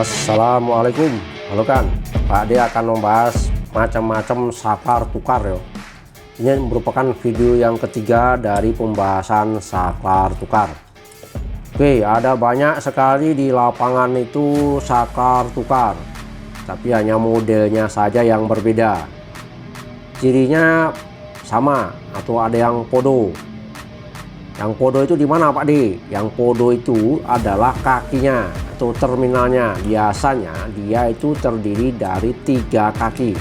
Assalamualaikum, halo kan, Pak Ade akan membahas macam-macam saklar tukar ya. Ini merupakan video yang ketiga dari pembahasan saklar tukar. Oke, ada banyak sekali di lapangan itu saklar tukar, tapi hanya modelnya saja yang berbeda. Cirinya sama atau ada yang podo. Yang podo itu di mana Pak D? Yang podo itu adalah kakinya atau terminalnya. Biasanya dia itu terdiri dari 3 kaki.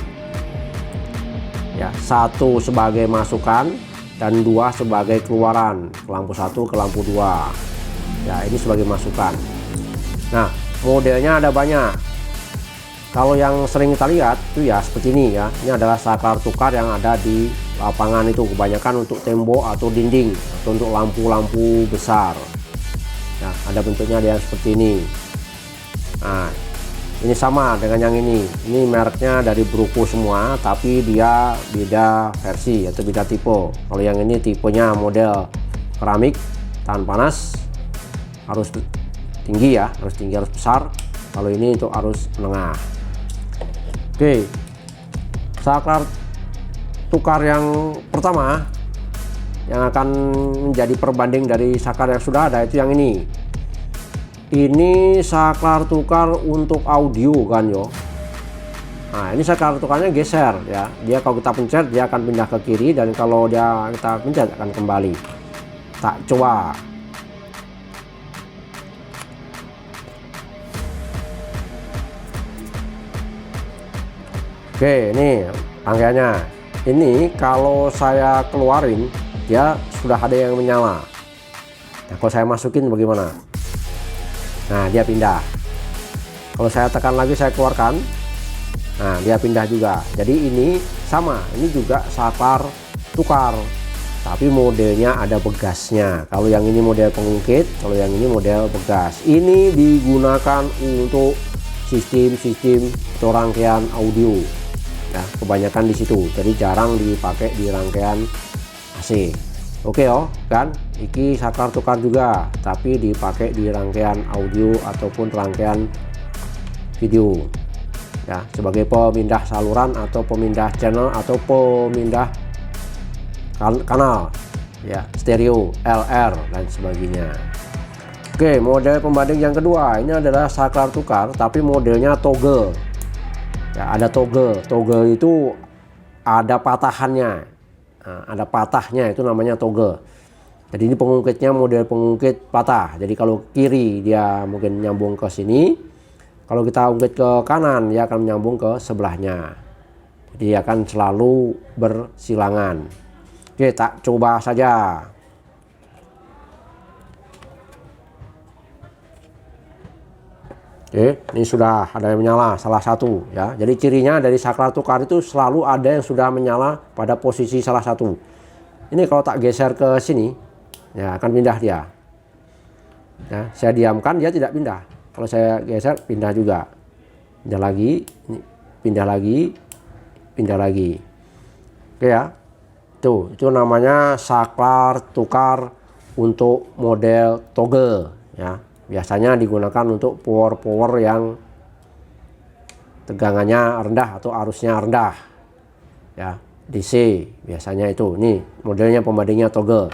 Ya, 1 sebagai masukan dan 2 sebagai keluaran. Ke lampu 1 ke lampu 2. Ya, ini sebagai masukan. Nah, modelnya ada banyak. Kalau yang sering kita lihat itu ya seperti ini ya. Ini adalah saklar tukar yang ada di lapangan itu, kebanyakan untuk tembok atau dinding atau untuk lampu-lampu besar. Ya, ada bentuknya ada yang seperti ini. Nah, ini sama dengan yang ini. Ini mereknya dari Bruco semua, tapi dia beda versi atau beda tipe. Kalau yang ini tipenya model keramik tahan panas, harus tinggi ya, harus tinggi, harus besar. Kalau ini untuk arus menengah. Oke, saklar tukar yang pertama yang akan menjadi perbanding dari saklar yang sudah ada itu yang ini. Ini saklar tukar untuk audio kan yo. Nah, ini saklar tukarnya geser ya. Dia kalau kita pencet dia akan pindah ke kiri, dan kalau kita pencet akan kembali. Tak coba. Oke, ini rangkaiannya. Ini kalau saya keluarin dia sudah ada yang menyala. Nah, kalau saya masukin bagaimana? Nah, dia pindah. Kalau saya tekan lagi, saya keluarkan, nah dia pindah juga. Jadi ini sama, ini juga saklar tukar, tapi modelnya ada begasnya. Kalau yang ini model pengungkit, kalau yang ini model begas. Ini digunakan untuk sistem atau rangkaian audio. Ya, kebanyakan di situ, jadi jarang dipakai di rangkaian AC. Oke oh kan, iki saklar tukar juga, tapi dipakai di rangkaian audio ataupun rangkaian video ya, sebagai pemindah saluran atau pemindah channel atau pemindah kanal ya, stereo, LR dan sebagainya. Oke, model pembanding yang kedua ini adalah saklar tukar tapi modelnya toggle. Ya, ada toggle. Toggle itu ada patahannya. Nah, ada patahnya, itu namanya toggle. Jadi ini pengungkitnya model pengungkit patah. Jadi kalau kiri dia mungkin nyambung ke sini. Kalau kita ungkit ke kanan dia akan menyambung ke sebelahnya. Jadi akan selalu bersilangan. Oke, tak coba saja. Oke, ini sudah ada yang menyala salah satu ya. Jadi cirinya dari saklar tukar itu selalu ada yang sudah menyala pada posisi salah satu. Ini kalau tak geser ke sini ya akan pindah dia. Ya, saya diamkan dia tidak pindah. Kalau saya geser pindah juga. Pindah lagi, ini pindah lagi, pindah lagi. Oke ya. Tuh, itu namanya saklar tukar untuk model toggle ya. Biasanya digunakan untuk power yang tegangannya rendah atau arusnya rendah ya, DC biasanya itu. Nih modelnya pembandingnya toggle.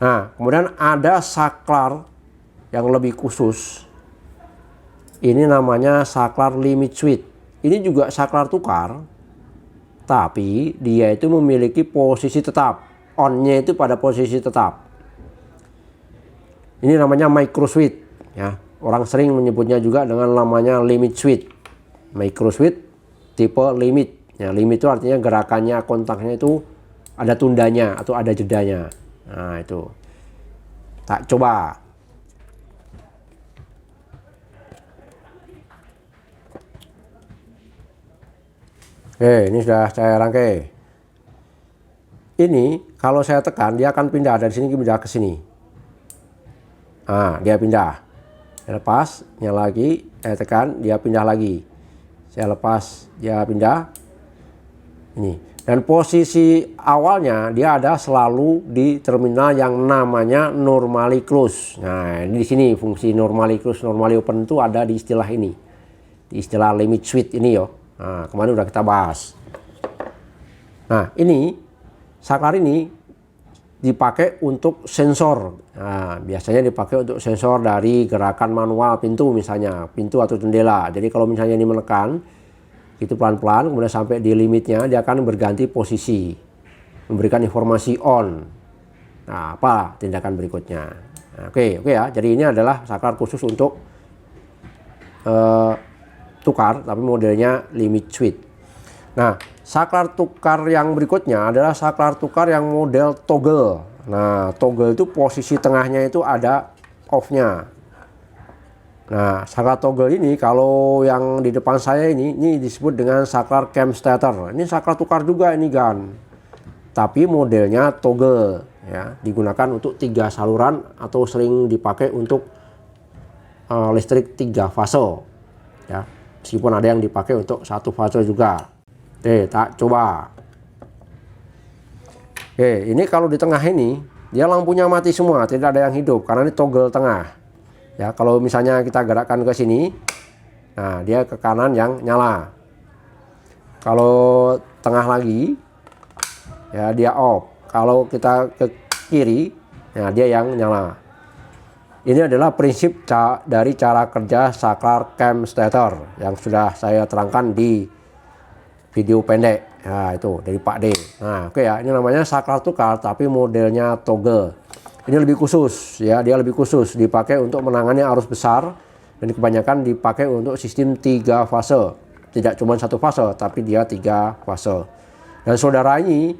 Nah, kemudian ada saklar yang lebih khusus. Ini namanya saklar limit switch. Ini juga saklar tukar, tapi dia itu memiliki posisi tetap. On-nya itu pada posisi tetap. Ini namanya micro switch ya. Orang sering menyebutnya juga dengan namanya limit switch. Micro switch tipe limit. Ya, limit itu artinya gerakannya, kontaknya itu ada tundanya atau ada jedanya. Nah, itu. Tak coba. Oke, ini sudah saya rangkai. Ini kalau saya tekan dia akan pindah dari sini pindah ke sini. Nah, dia pindah. Saya lepas, nyala lagi, saya tekan, dia pindah lagi. Saya lepas, dia pindah. Ini. Dan posisi awalnya dia ada selalu di terminal yang namanya normally close. Nah, ini di sini fungsi normally close, normally open itu ada di istilah ini. Di istilah limit switch ini yo. Nah, kemarin udah kita bahas. Nah, ini saklar ini dipakai untuk sensor. Nah, biasanya dipakai untuk sensor dari gerakan manual pintu, misalnya pintu atau jendela. Jadi kalau misalnya ini menekan itu pelan-pelan, kemudian sampai di limitnya dia akan berganti posisi, memberikan informasi on. Nah, apa tindakan berikutnya? Nah, oke ya. Jadi ini adalah saklar khusus untuk tukar, tapi modelnya limit switch. Nah, saklar tukar yang berikutnya adalah saklar tukar yang model toggle. Nah, toggle itu posisi tengahnya itu ada off-nya. Nah, saklar toggle ini kalau yang di depan saya ini disebut dengan saklar cam starter. Ini saklar tukar juga ini kan, tapi modelnya toggle ya, digunakan untuk 3 saluran atau sering dipakai untuk listrik 3 fase ya, meskipun ada yang dipakai untuk 1 fase juga. Oke, tak coba. Oke, ini kalau di tengah ini dia lampunya mati semua, tidak ada yang hidup karena ini toggle tengah. Ya, kalau misalnya kita gerakkan ke sini, nah dia ke kanan yang nyala. Kalau tengah lagi, ya dia off. Kalau kita ke kiri, nah dia yang nyala. Ini adalah prinsip dari cara kerja saklar cam starter yang sudah saya terangkan di video pendek. Nah, itu dari Pak D. Nah, oke ya, ini namanya saklar tukar tapi modelnya toggle. Ini lebih khusus ya, dia lebih khusus dipakai untuk menangani arus besar dan kebanyakan dipakai untuk sistem 3 fase. Tidak cuma 1 fase tapi dia 3 fase. Dan saudara ini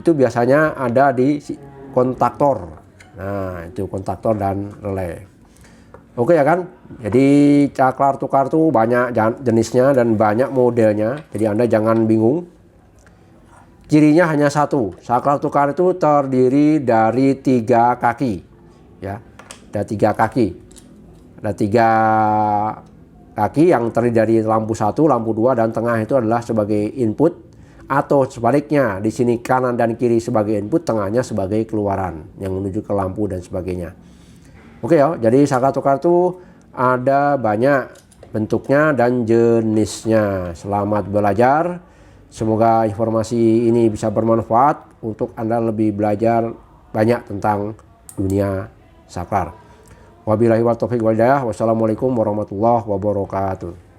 itu biasanya ada di kontaktor. Nah, itu kontaktor dan relay. Oke ya kan? Jadi saklar tukar tuh banyak jenisnya dan banyak modelnya. Jadi Anda jangan bingung. Cirinya hanya satu, saklar tukar itu terdiri dari 3 kaki, ya, ada 3 kaki, ada 3 kaki yang terdiri dari lampu 1, lampu 2, dan tengah itu adalah sebagai input, atau sebaliknya di sini kanan dan kiri sebagai input, tengahnya sebagai keluaran yang menuju ke lampu dan sebagainya. Oke ya, jadi saklar tukar itu ada banyak bentuknya dan jenisnya. Selamat belajar. Semoga informasi ini bisa bermanfaat untuk Anda lebih belajar banyak tentang dunia saklar. Wabillahi wa taufiq wal hidayah. Wassalamualaikum warahmatullahi wabarakatuh.